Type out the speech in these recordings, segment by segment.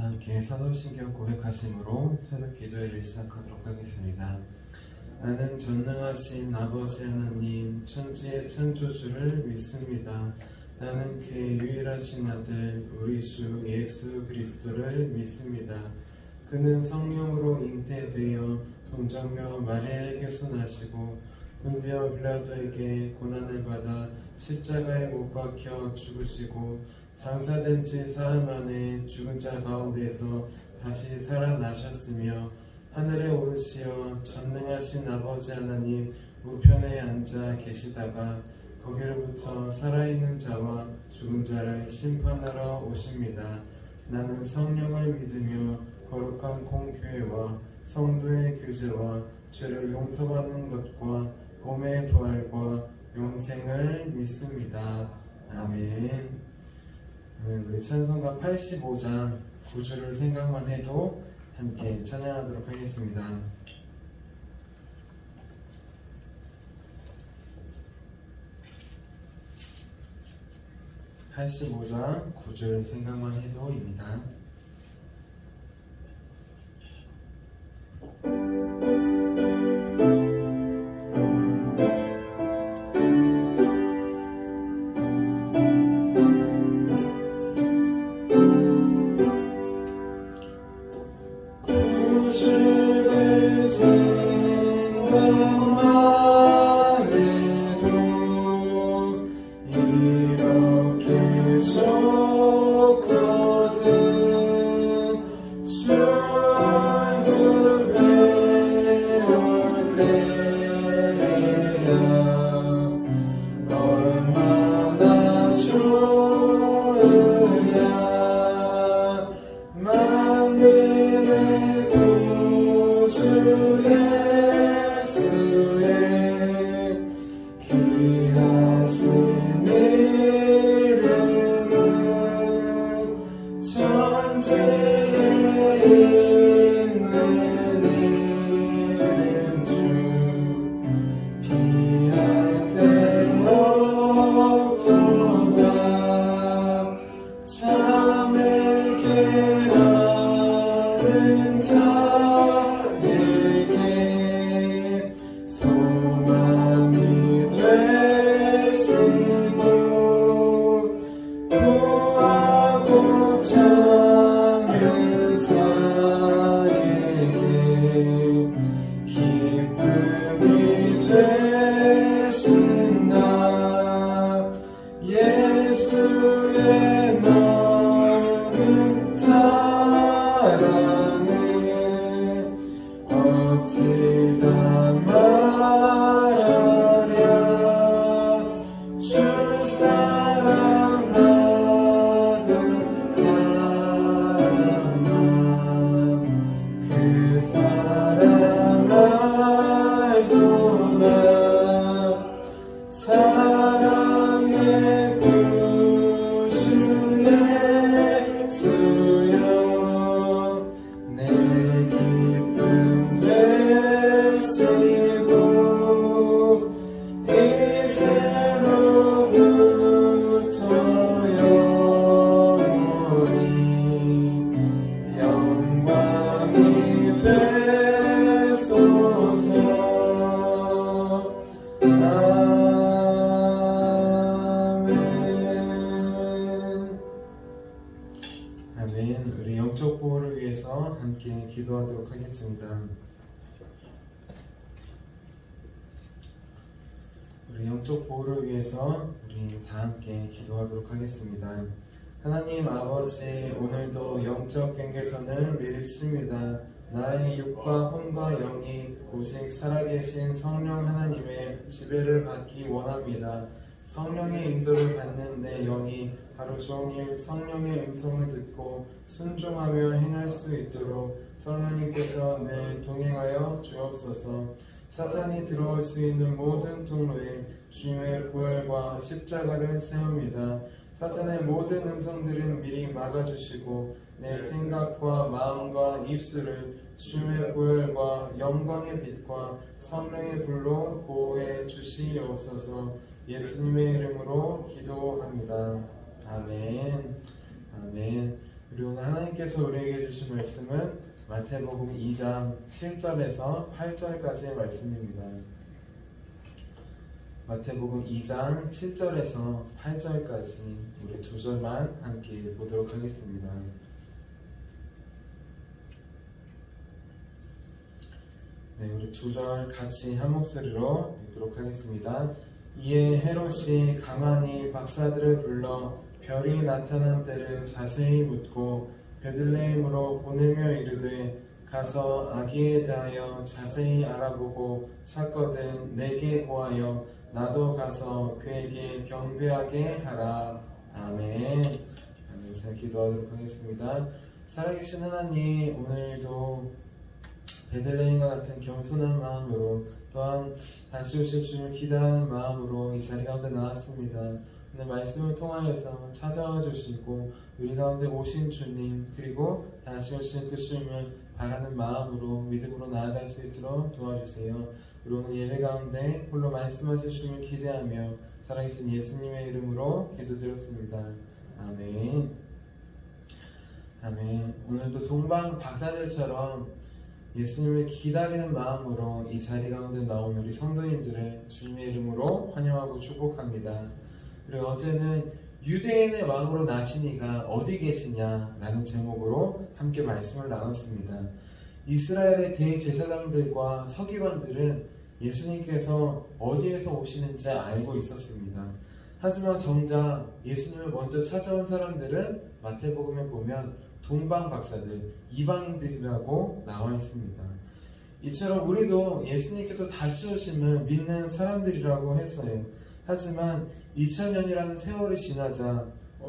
함께 사도신경 고백하심으로 새벽 기도회를 시작하도록 하겠습니다. 나는 전능하신 아버지 하나님 천지의 창조주를 믿습니다. 나는 그의 유일하신 아들 우리 주 예수 그리스도를 믿습니다. 그는 성령으로 잉태되어 동정녀 마리아에게서 나시고 본디오 빌라도에게 고난을 받아 십자가에 못 박혀 죽으시고 장사된 지 사흘 만에 죽은 자 가운데서 다시 살아나셨으며 하늘에 오르시어 전능하신 아버지 하나님 우편에 앉아 계시다가 거기로부터 살아있는 자와 죽은 자를 심판하러 오십니다. 나는 성령을 믿으며 거룩한 공교회와 성도의 교제와 죄를 용서받는 것과 몸의 부활과 영생을 믿습니다. 아멘. 우리 찬송가 85장 9주를 생각만 해도 함께 찬양하도록 하겠습니다. (85장) 9줄 생각만 해도입니다. 우리 영적 보호를 위해서 함께 기도하도록 하겠습니다. 우리 영적 보호를 위해서 우리 다 함께 기도하도록 하겠습니다. 하나님 아버지, 오늘도 영적 경계선을 밀으십니다. 나의 육과 혼과 영이 오직 살아계신 성령 하나님의 지배를 받기 원합니다. 성령의 인도를 받는 내 영이 하루 종일 성령의 음성을 듣고 순종하며 행할 수 있도록 성령님께서 늘 동행하여 주옵소서. 사탄이 들어올 수 있는 모든 통로에 주님의 보혈과 십자가를 세웁니다. 사탄의 모든 음성들은 미리 막아주시고 내 생각과 마음과 입술을 주님의 보혈과 영광의 빛과 성령의 불로 보호해 주시옵소서. 예수님의 이름으로 기도합니다. 아멘. 아멘. 우리 오늘 하나님께서 우리에게 주신 말씀은 마태복음 2장 7절에서 8절까지의 말씀입니다. 마태복음 2장 7절에서 8절까지 우리 두 절만 함께 보도록 하겠습니다. 네, 우리 두 절 같이 한 목소리로 읽도록 하겠습니다. 이에 헤롯이 가만히 박사들을 불러 별이 나타난 때를 자세히 묻고 베들레헴으로 보내며 이르되 가서 아기에 대하여 자세히 알아보고 찾거든 내게 고하여 나도 가서 그에게 경배하게 하라. 아멘. 아멘. 제가 기도하도록 하겠습니다. 살아계신 하나님, 오늘도 베들레헴과 같은 겸손한 마음으로 또한 다시 오실 주님을 기대하는 마음으로 이 자리 가운데 나왔습니다. 오늘 말씀을 통하여서 찾아와 주시고 우리 가운데 오신 주님, 그리고 다시 오신 그 주님을 바라는 마음으로 믿음으로 나아갈 수 있도록 도와주세요. 우리 오늘 예배 가운데 홀로 말씀하실 주님을 기대하며 살아계신 예수님의 이름으로 기도드렸습니다. 아멘. 아멘. 오늘도 동방 박사들처럼 예수님을 기다리는 마음으로 이 자리 가운데 나온 우리 성도님들을 주님의 이름으로 환영하고 축복합니다. 그리고 어제는 유대인의 왕으로 나시니가 어디 계시냐라는 제목으로 함께 말씀을 나눴습니다. 이스라엘의 대제사장들과 서기관들은 예수님께서 어디에서 오시는지 알고 있었습니다. 하지만 정작 예수님을 먼저 찾아온 사람들은 마태복음에 보면 동방 박사들, 이방인들이라고 나와 있습니다. 이처럼 우리도 예수님께서 다시 오심을 믿는 사람들이라고 했어요. 하지만 2000년이라는 세월이 지나자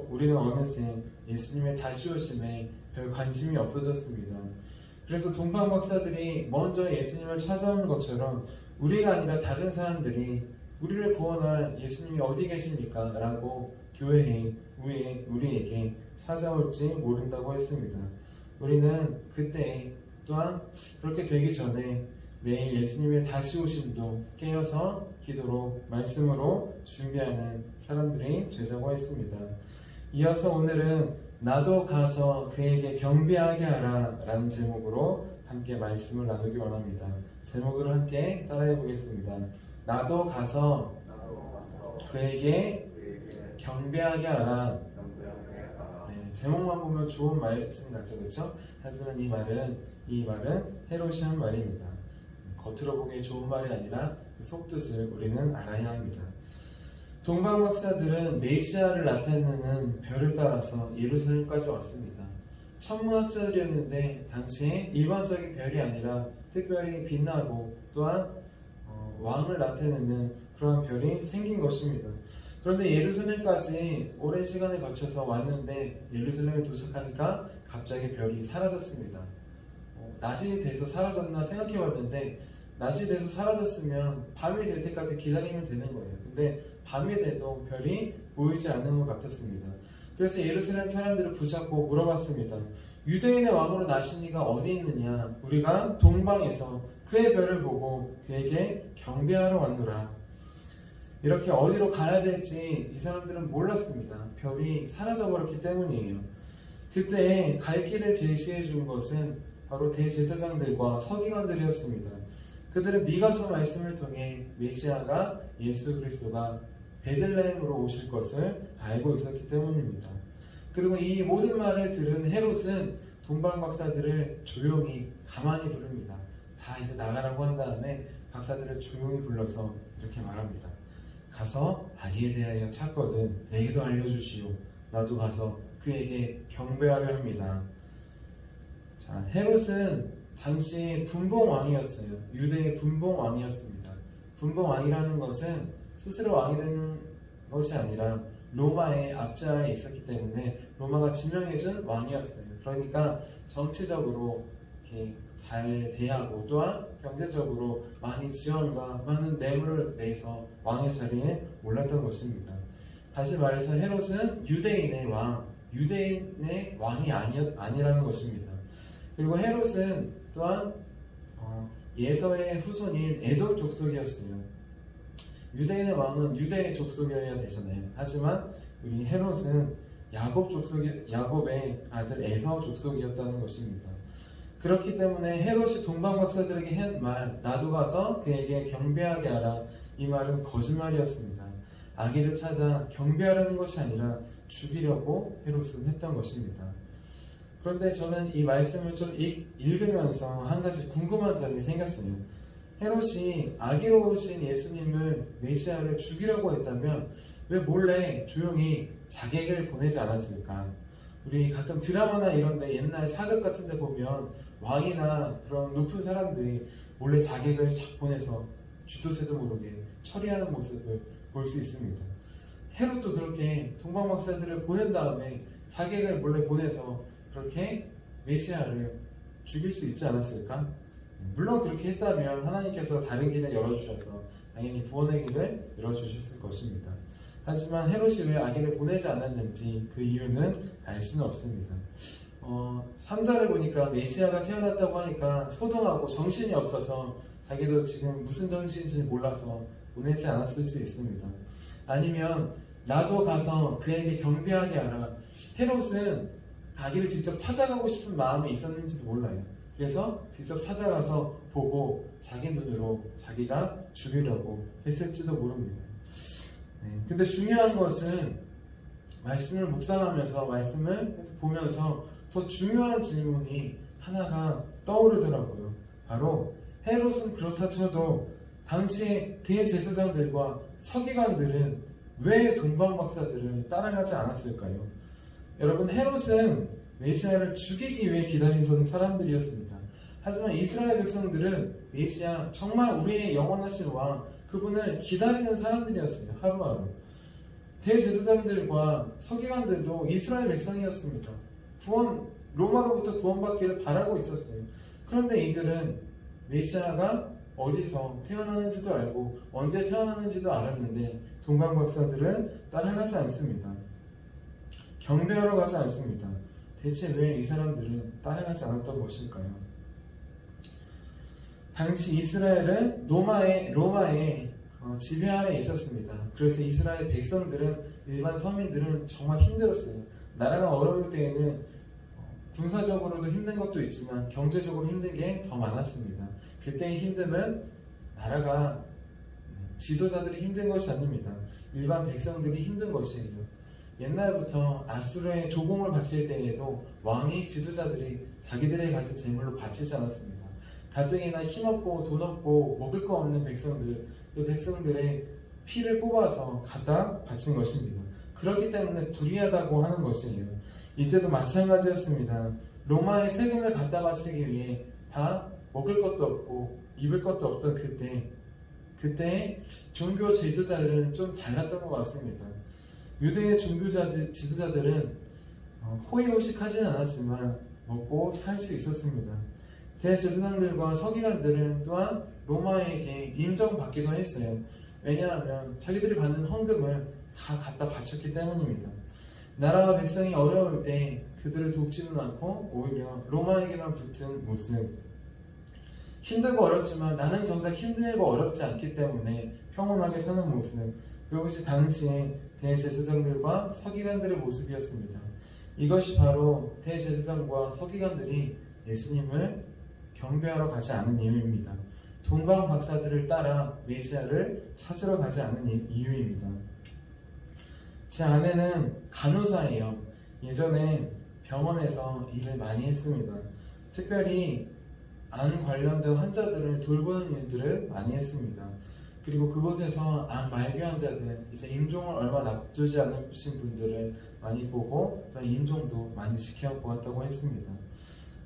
우리는 어느새 예수님의 다시 오심에 별 관심이 없어졌습니다. 그래서 동방 박사들이 먼저 예수님을 찾아오는 것처럼 우리가 아니라 다른 사람들이 우리를 구원할 예수님이 어디 계십니까? 라고 교회에 우리에게 찾아올지 모른다고 했습니다. 우리는 그때 또한 그렇게 되기 전에 매일 예수님의 다시 오심도 깨어서 기도로 말씀으로 준비하는 사람들이 되자고 했습니다. 이어서 오늘은 나도 가서 그에게 경배하게 하라 라는 제목으로 함께 말씀을 나누기 원합니다. 제목으로 함께 따라해 보겠습니다. 나도 가서 그에게 경배하게 하라. 네, 제목만 보면 좋은 말씀 같죠, 그렇죠? 하지만 이 말은 헤롯이 한 말입니다. 겉으로 보기에 좋은 말이 아니라 그 속뜻을 우리는 알아야 합니다. 동방 박사들은 메시아를 나타내는 별을 따라서 예루살렘까지 왔습니다. 천문학자들이었는데 당시에 일반적인 별이 아니라 특별히 빛나고 또한 왕을 나타내는 그런 별이 생긴 것입니다. 그런데 예루살렘까지 오랜 시간을 거쳐서 왔는데 예루살렘에 도착하니까 갑자기 별이 사라졌습니다. 낮이 돼서 사라졌나 생각해봤는데 낮이 돼서 사라졌으면 밤이 될 때까지 기다리면 되는 거예요. 근데 밤이 돼도 별이 보이지 않는 것 같았습니다. 그래서 예루살렘 사람들을 붙잡고 물어봤습니다. 유대인의 왕으로 나시니가 어디 있느냐? 우리가 동방에서 그의 별을 보고 그에게 경배하러 왔노라. 이렇게 어디로 가야 될지 이 사람들은 몰랐습니다. 별이 사라져버렸기 때문이에요. 그때 갈 길을 제시해 준 것은 바로 대제사장들과 서기관들이었습니다. 그들은 미가서 말씀을 통해 메시아가 예수 그리스도가 베들레헴으로 오실 것을 알고 있었기 때문입니다. 그리고 이 모든 말을 들은 헤롯은 동방 박사들을 조용히 가만히 부릅니다. 다 이제 나가라고 한 다음에 박사들을 조용히 불러서 이렇게 말합니다. 가서 아기에 대하여 찾거든 내게도 알려주시오. 나도 가서 그에게 경배하려 합니다. 자, 헤롯은 당시 분봉왕이었어요. 유대의 분봉왕이었습니다. 분봉왕이라는 것은 스스로 왕이 된 것이 아니라 로마의 압제하에 있었기 때문에 로마가 지명해준 왕이었어요. 그러니까 정치적으로 이렇게 잘 대하고 또한 경제적으로 많이 지원과 많은 뇌물을 내서 왕의 자리에 올랐던 것입니다. 다시 말해서 헤롯은 유대인의 왕이 아니라는 것입니다. 그리고 헤롯은 또한 예서의 후손인 에돔 족속이었어요. 유대인의 왕은 유대의 족속이어야 되잖아요. 하지만 우리 헤롯은 야곱의 아들 에서 족속이었다는 것입니다. 그렇기 때문에 헤롯이 동방박사들에게 한 말, 나도 가서 그에게 경배하게 하라, 이 말은 거짓말이었습니다. 아기를 찾아 경배하려는 것이 아니라 죽이려고 헤롯은 했던 것입니다. 그런데 저는 이 말씀을 좀 읽으면서 한 가지 궁금한 점이 생겼어요. 헤롯이 아기로 오신 예수님을, 메시아를 죽이려고 했다면 왜 몰래 조용히 자객을 보내지 않았을까? 우리 가끔 드라마나 이런데 옛날 사극 같은 데 보면 왕이나 그런 높은 사람들이 몰래 자객을 착 보내서 쥐도 새도 모르게 처리하는 모습을 볼 수 있습니다. 헤롯도 그렇게 동방박사들을 보낸 다음에 자객을 몰래 보내서 그렇게 메시아를 죽일 수 있지 않았을까? 물론 그렇게 했다면 하나님께서 다른 길을 열어주셔서 당연히 구원의 길을 열어주셨을 것입니다. 하지만 헤롯이 왜 아기를 보내지 않았는지 그 이유는 알 수는 없습니다. 3절을 보니까 메시아가 태어났다고 하니까 소동하고 정신이 없어서 자기도 지금 무슨 정신인지 몰라서 보내지 않았을 수 있습니다. 아니면 나도 가서 그에게 경배하게 하라. 헤롯은 아기를 직접 찾아가고 싶은 마음이 있었는지도 몰라요. 그래서 직접 찾아가서 보고 자기 눈으로 자기가 죽이려고 했을지도 모릅니다. 근데 중요한 것은 말씀을 묵상하면서 말씀을 보면서 더 중요한 질문이 하나가 떠오르더라고요. 바로 헤롯은 그렇다 쳐도 당시에 대제사장들과 서기관들은 왜 동방박사들을 따라가지 않았을까요? 여러분, 헤롯은 메시아를 죽이기 위해 기다리던 사람들이었습니다. 하지만 이스라엘 백성들은 메시아, 정말 우리의 영원하신 왕, 그분을 기다리는 사람들이었어요. 하루하루. 대제사장들과 서기관들도 이스라엘 백성이었습니다. 로마로부터 구원받기를 바라고 있었어요. 그런데 이들은 메시아가 어디서 태어나는지도 알고 언제 태어나는지도 알았는데 동방박사들을 따라가지 않습니다. 경배하러 가지 않습니다. 대체 왜 이 사람들은 따라가지 않았던 것일까요? 당시 이스라엘은 로마의 지배 아래 있었습니다. 그래서 이스라엘 백성들은, 일반 서민들은 정말 힘들었어요. 나라가 어려울 때에는 군사적으로도 힘든 것도 있지만 경제적으로 힘든 게 더 많았습니다. 그때의 힘듦은 나라가 지도자들이 힘든 것이 아닙니다. 일반 백성들이 힘든 것이에요. 옛날부터 아수르의 조공을 바칠 때에도 왕이 지도자들이 자기들의 가진 재물로 바치지 않았습니다. 가뜩이나 힘없고 돈 없고 먹을 거 없는 백성들, 그 백성들의 피를 뽑아서 갖다 바친 것입니다. 그렇기 때문에 불의하다고 하는 것이에요. 이때도 마찬가지였습니다. 로마의 세금을 갖다 바치기 위해 다 먹을 것도 없고 입을 것도 없던 그때 종교 지도자들은 좀 달랐던 것 같습니다. 유대의 지도자들은 호의호식하진 않았지만 먹고 살 수 있었습니다. 대제사장들과 서기관들은 또한 로마에게 인정받기도 했어요. 왜냐하면 자기들이 받는 헌금을 다 갖다 바쳤기 때문입니다. 나라와 백성이 어려울 때 그들을 돕지는 않고 오히려 로마에게만 붙은 모습, 힘들고 어렵지만 나는 정작 힘들고 어렵지 않기 때문에 평온하게 사는 모습, 그것이 당시의 대제사장들과 서기관들의 모습이었습니다. 이것이 바로 대제사장과 서기관들이 예수님을 경배하러 가지 않은 이유입니다. 동방 박사들을 따라 메시아를 찾으러 가지 않은 이유입니다. 제 아내는 간호사예요. 예전에 병원에서 일을 많이 했습니다. 특별히 암 관련된 환자들을 돌보는 일들을 많이 했습니다. 그리고 그곳에서 암 말기 환자들, 이제 임종을 얼마 납두지 않으신 분들을 많이 보고 저희 임종도 많이 지켜보았다고 했습니다.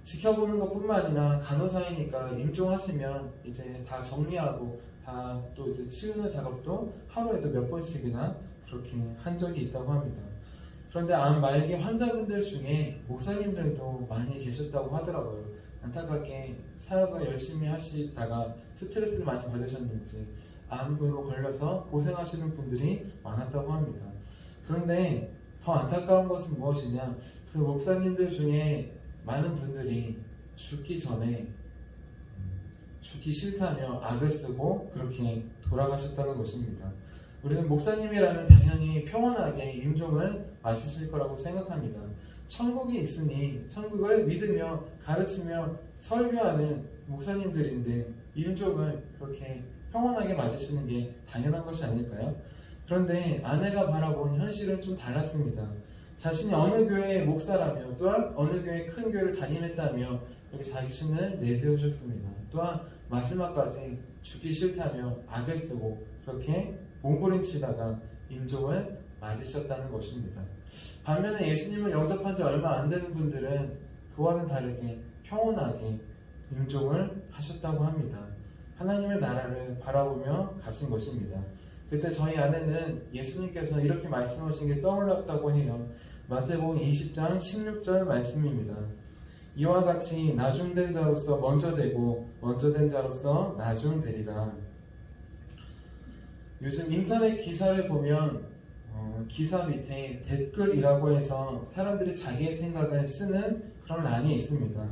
지켜보는 것뿐만 아니라 간호사이니까 임종하시면 이제 다 정리하고 다 또 이제 치우는 작업도 하루에도 몇 번씩이나 그렇게 한 적이 있다고 합니다. 그런데 암 말기 환자분들 중에 목사님들도 많이 계셨다고 하더라고요. 안타깝게 사역을 열심히 하시다가 스트레스를 많이 받으셨는지 암으로 걸려서 고생하시는 분들이 많았다고 합니다. 그런데 더 안타까운 것은 무엇이냐, 그 목사님들 중에 많은 분들이 죽기 전에 죽기 싫다며 악을 쓰고 그렇게 돌아가셨다는 것입니다. 우리는 목사님이라면 당연히 평온하게 임종을 맞으실 거라고 생각합니다. 천국이 있으니 천국을 믿으며 가르치며 설교하는 목사님들인데 임종을 그렇게 평온하게 맞으시는 게 당연한 것이 아닐까요? 그런데 아내가 바라본 현실은 좀 달랐습니다. 자신이 어느 교회의 목사라며 또한 어느 교회 큰 교회를 담임했다며 이렇게 자신을 내세우셨습니다. 또한 마지막까지 죽기 싫다며 악을 쓰고 그렇게 몸부림치다가 임종을 맞으셨다는 것입니다. 반면에 예수님을 영접한 지 얼마 안 되는 분들은 그와는 다르게 평온하게 임종을 하셨다고 합니다. 하나님의 나라를 바라보며 가신 것입니다. 그때 저희 아내는 예수님께서 이렇게 말씀하신 게 떠올랐다고 해요. 마태복음 20장 16절 말씀입니다. 이와 같이 나중된 자로서 먼저 되고 먼저 된 자로서 나중되리라. 요즘 인터넷 기사를 보면 기사 밑에 댓글이라고 해서 사람들이 자기의 생각을 쓰는 그런 란이 있습니다.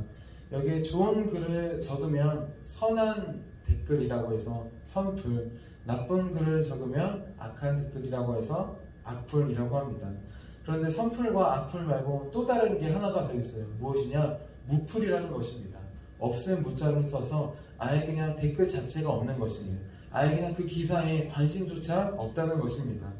여기에 좋은 글을 적으면 선한 댓글이라고 해서 선풀, 나쁜 글을 적으면 악한 댓글이라고 해서 악풀이라고 합니다. 그런데 선풀과 악풀 말고 또 다른 게 하나가 더 있어요. 무엇이냐? 무풀이라는 것입니다. 없음 무자를 써서 아예 그냥 댓글 자체가 없는 것이에요. 아예 그냥 그 기사에 관심조차 없다는 것입니다.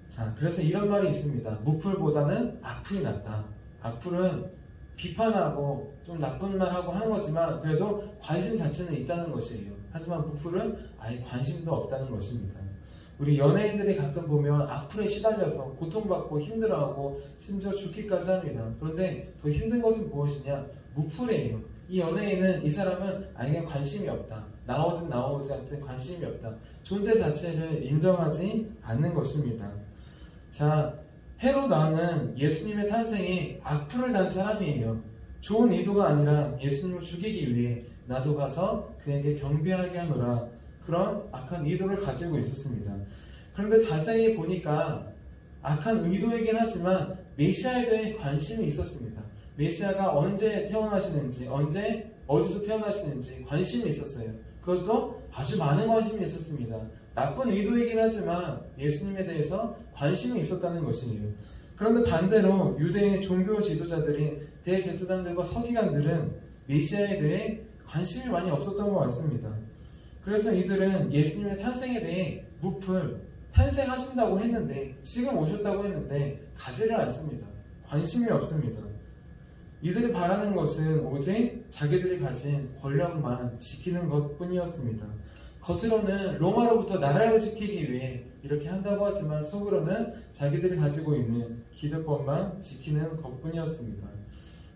자, 그래서 이런 말이 있습니다. 무풀보다는 악풀이 낫다. 악풀은 비판하고 좀 나쁜 말하고 하는 거지만 그래도 관심 자체는 있다는 것이에요. 하지만 무풀은 아예 관심도 없다는 것입니다. 우리 연예인들이 가끔 보면 악플에 시달려서 고통받고 힘들어하고 심지어 죽기까지 합니다. 그런데 더 힘든 것은 무엇이냐? 무풀이에요. 이 연예인은, 이 사람은 아예 그냥 관심이 없다. 나오든 나오지 않든 관심이 없다. 존재 자체를 인정하지 않는 것입니다. 자, 헤롯 왕은 예수님의 탄생에 악플을 단 사람이에요. 좋은 의도가 아니라 예수님을 죽이기 위해 나도 가서 그에게 경배하게 하노라, 그런 악한 의도를 가지고 있었습니다. 그런데 자세히 보니까 악한 의도이긴 하지만 메시아에 대해 관심이 있었습니다. 메시아가 언제 태어나시는지, 언제 어디서 태어나시는지 관심이 있었어요. 그것도 아주 많은 관심이 있었습니다. 나쁜 의도이긴 하지만 예수님에 대해서 관심이 있었다는 것이에요. 그런데 반대로 유대의 종교 지도자들인 대제사장들과 서기관들은 메시아에 대해 관심이 많이 없었던 것 같습니다. 그래서 이들은 예수님의 탄생에 대해 무풀, 탄생하신다고 했는데, 지금 오셨다고 했는데 가지를 않습니다. 관심이 없습니다. 이들이 바라는 것은 오직 자기들이 가진 권력만 지키는 것 뿐이었습니다. 겉으로는 로마로부터 나라를 지키기 위해 이렇게 한다고 하지만 속으로는 자기들이 가지고 있는 기득권만 지키는 것 뿐이었습니다.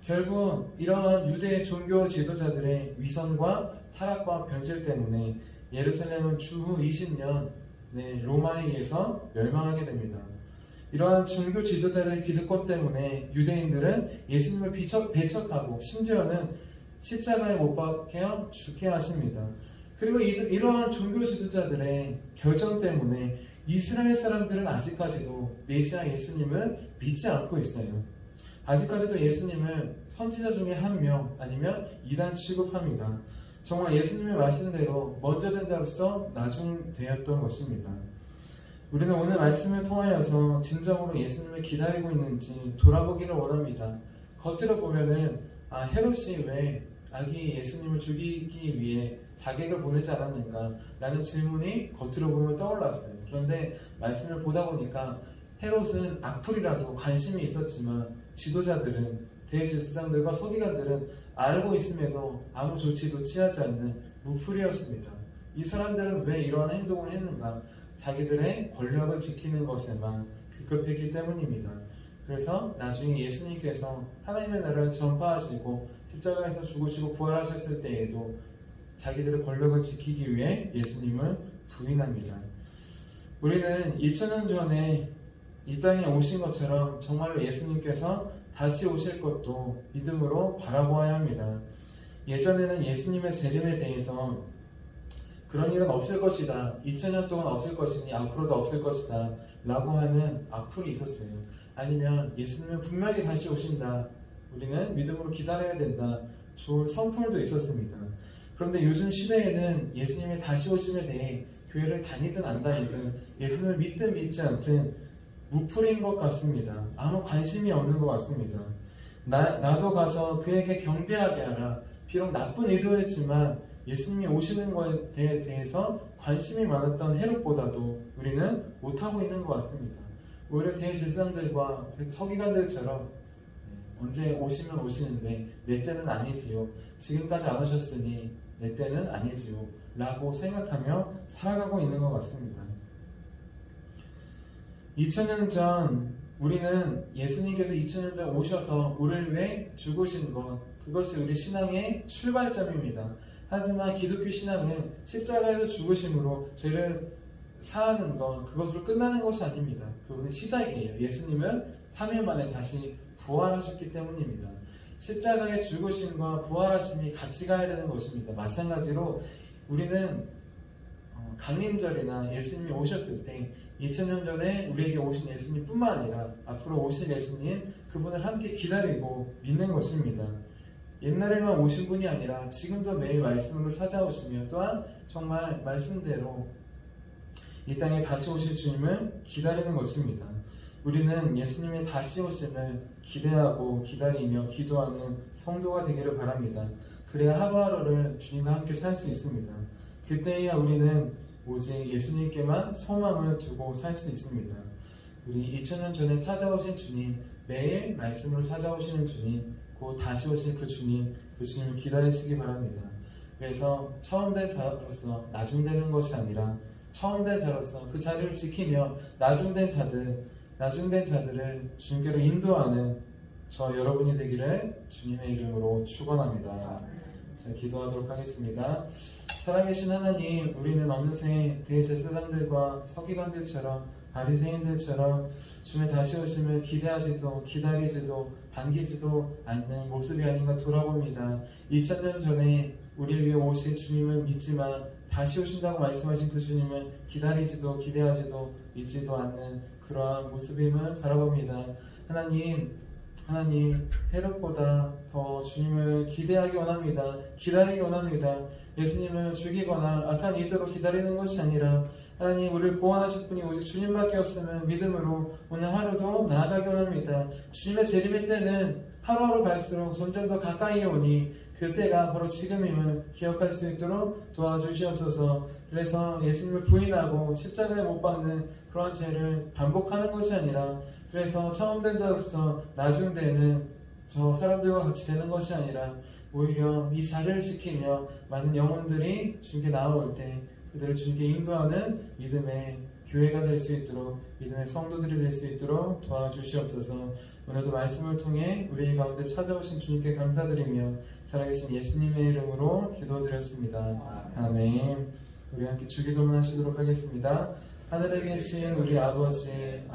결국 이러한 유대 종교 지도자들의 위선과 타락과 변질 때문에 예루살렘은 추후 20년 로마에 의해서 멸망하게 됩니다. 이러한 종교 지도자들의 기득권 때문에 유대인들은 예수님을 배척하고 심지어는 십자가에 못 박혀 죽게 하십니다. 그리고 이러한 종교 지도자들의 결정 때문에 이스라엘 사람들은 아직까지도 메시아 예수님을 믿지 않고 있어요. 아직까지도 예수님을 선지자 중에 한 명 아니면 이단 취급합니다. 정말 예수님의 말씀대로 먼저 된 자로서 나중 되었던 것입니다. 우리는 오늘 말씀을 통하여서 진정으로 예수님을 기다리고 있는지 돌아보기를 원합니다. 겉으로 보면은 헤롯이 왜 아기 예수님을 죽이기 위해 자객을 보내지 않았는가 라는 질문이 겉으로 보면 떠올랐어요. 그런데 말씀을 보다 보니까 헤롯은 악플이라도 관심이 있었지만 지도자들은, 대제사장들과 서기관들은 알고 있음에도 아무 조치도 취하지 않는 무풀이었습니다. 이 사람들은 왜 이러한 행동을 했는가? 자기들의 권력을 지키는 것에만 급급했기 때문입니다. 그래서 나중에 예수님께서 하나님의 나라를 전파하시고 십자가에서 죽으시고 부활하셨을 때에도 자기들의 권력을 지키기 위해 예수님을 부인합니다. 우리는 2000년 전에 이 땅에 오신 것처럼 정말로 예수님께서 다시 오실 것도 믿음으로 바라보아야 합니다. 예전에는 예수님의 재림에 대해서 그런 일은 없을 것이다, 2000년 동안 없을 것이니 앞으로도 없을 것이다 라고 하는 악플이 있었어요. 아니면 예수님은 분명히 다시 오신다, 우리는 믿음으로 기다려야 된다, 좋은 선풀도 있었습니다. 그런데 요즘 시대에는 예수님의 다시 오심에 대해 교회를 다니든 안 다니든 예수님을 믿든 믿지 않든 무풀인 것 같습니다. 아무 관심이 없는 것 같습니다. 나도 가서 그에게 경배하게 하라. 비록 나쁜 의도였지만 예수님이 오시는 것에 대해서 관심이 많았던 헤롯보다도 우리는 못하고 있는 것 같습니다. 오히려 대제사장들과 서기관들처럼 언제 오시면 오시는데 내 때는 아니지요. 지금까지 안 오셨으니 내 때는 아니지요. 라고 생각하며 살아가고 있는 것 같습니다. 2000년 전 우리는 예수님께서 2000년 전 오셔서 우리를 위해 죽으신 것, 그것이 우리 신앙의 출발점입니다. 하지만 기독교 신앙은 십자가에서 죽으심으로 죄를 사하는 것, 그것으로 끝나는 것이 아닙니다. 그것은 시작이에요. 예수님은 3일 만에 다시 부활하셨기 때문입니다. 십자가의 죽으심과 부활하심이 같이 가야 되는 것입니다. 마찬가지로 우리는 강림절이나 예수님이 오셨을 때 2000년 전에 우리에게 오신 예수님 뿐만 아니라 앞으로 오실 예수님, 그분을 함께 기다리고 믿는 것입니다. 옛날에만 오신 분이 아니라 지금도 매일 말씀으로 찾아오시며 또한 정말 말씀대로 이 땅에 다시 오실 주님을 기다리는 것입니다. 우리는 예수님의 다시 오심을 기대하고 기다리며 기도하는 성도가 되기를 바랍니다. 그래야 하루하루를 주님과 함께 살 수 있습니다. 그때야 우리는 오직 예수님께만 소망을 두고 살 수 있습니다. 우리 2000년 전에 찾아오신 주님, 매일 말씀으로 찾아오시는 주님, 곧 다시 오실 그 주님을 기다리시기 바랍니다. 그래서 처음 된 자로서 나중되는 것이 아니라 처음 된 자로서 그 자리를 지키며 나중된 자들을 주님께로 인도하는 저 여러분이 되기를 주님의 이름으로 축원합니다. 자, 기도하도록 하겠습니다. 살아계신 하나님, 우리는 어느새 대제사장들과 서기관들처럼 바리새인들처럼 주님의 다시 오심을 기대하지도 기다리지도 반기지도 않는 모습이 아닌가 돌아봅니다. 2000년 전에 우리를 위해 오실 주님을 믿지만 다시 오신다고 말씀하신 그 주님을 기다리지도 기대하지도 믿지도 않는 그러한 모습임을 바라봅니다. 하나님, 헤롯보다 더 주님을 기대하기 원합니다. 기다리기 원합니다. 예수님을 죽이거나 악한 의도로 기다리는 것이 아니라 하나님, 우리를 구원하실 분이 오직 주님밖에 없으면 믿음으로 오늘 하루도 나아가기 원합니다. 주님의 재림의 때는 하루하루 갈수록 점점 더 가까이 오니 그때가 바로 지금임을 기억할 수 있도록 도와주시옵소서. 그래서 예수님을 부인하고 십자가에 못 박는 그러한 죄를 반복하는 것이 아니라, 그래서 처음 된 자로서 나중 되는 저 사람들과 같이 되는 것이 아니라 오히려 이 자리를 지키며 많은 영혼들이 주님께 나아올 때 그들을 주님께 인도하는 믿음의 교회가 될 수 있도록, 믿음의 성도들이 될 수 있도록 도와주시옵소서. 오늘도 말씀을 통해 우리 가운데 찾아오신 주님께 감사드리며 살아계신 예수님의 이름으로 기도드렸습니다. 아멘. 우리 함께 주기도문 하시도록 하겠습니다. 하늘에 계신 우리 아버지의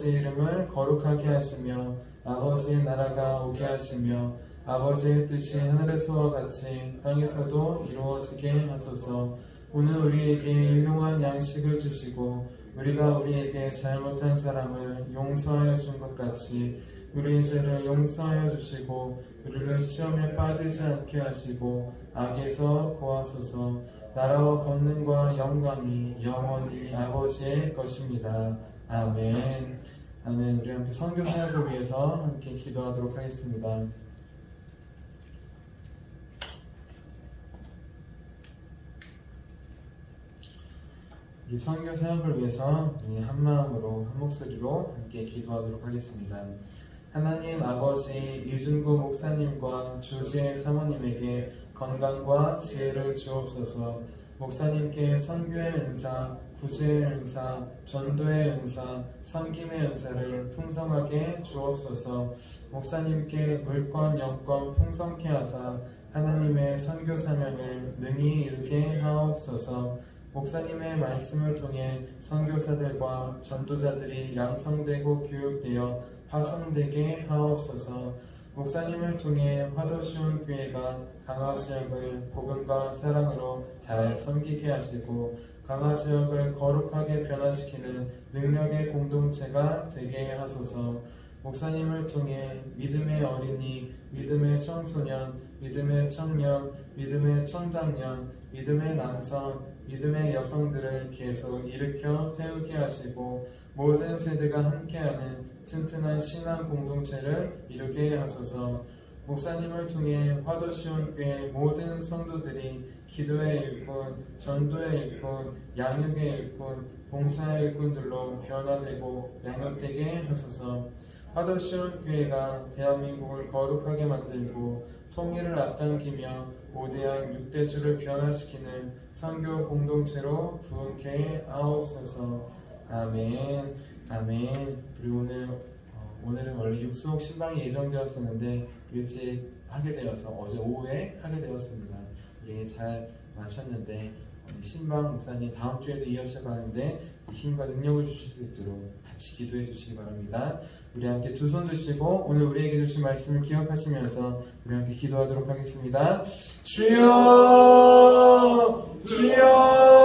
이름을 거룩하게 하시며 아버지의 나라가 오게 하시며 아버지의 뜻이 하늘에서와 같이 땅에서도 이루어지게 하소서. 오늘 우리에게 일용할 양식을 주시고 우리가 우리에게 잘못한 사람을 용서하여 준 것 같이 우리의 죄를 용서하여 주시고 우리를 시험에 빠지지 않게 하시고 악에서 구하소서. 나라와 권능과 영광이 영원히 아버지의 것입니다. 아멘. 아멘. 우리 함께 선교 사역을 위해서 함께 기도하도록 하겠습니다. 우리 선교 사역을 위해서 우리 한 마음으로 한 목소리로 함께 기도하도록 하겠습니다. 하나님 아버지, 이준구 목사님과 조지혜 사모님에게 건강과 지혜를 주옵소서. 목사님께 선교의 은사, 구제의 은사, 전도의 은사, 섬김의 은사를 풍성하게 주옵소서. 목사님께 물권, 영권 풍성케 하사 하나님의 선교 사명을 능히 이루게 하옵소서. 목사님의 말씀을 통해 선교사들과 전도자들이 양성되고 교육되어 파송되게 하옵소서. 목사님을 통해 화도시온 교회가 강화지역을 복음과 사랑으로 잘 섬기게 하시고 강화지역을 거룩하게 변화시키는 능력의 공동체가 되게 하소서. 목사님을 통해 믿음의 어린이, 믿음의 청소년, 믿음의 청년, 믿음의 청장년, 믿음의 남성, 믿음의 여성들을 계속 일으켜 세우게 하시고 모든 세대가 함께하는 튼튼한 신앙 공동체를 이루게 하소서. 목사님을 통해 화도시온교회 모든 성도들이 기도의 일꾼, 전도의 일꾼, 양육의 일꾼, 봉사의 일꾼들로 변화되고 양육되게 하소서. 화도시온교회가 대한민국을 거룩하게 만들고 통일을 앞당기며 오대양 6대주를 변화시키는 선교 공동체로 부흥케 하옵소서. 아멘. 아멘. 그리고 오늘은 원래 육수옥 신방이 예정되었었는데 일찍 하게 되어서 어제 오후에 하게 되었습니다. 우리 잘 마쳤는데 신방 목사님 다음 주에도 이어져 가는데 힘과 능력을 주실 수 있도록 같이 기도해 주시기 바랍니다. 우리 함께 두 손 드시고 오늘 우리에게 주신 말씀을 기억하시면서 우리 함께 기도하도록 하겠습니다. 주여, 주여.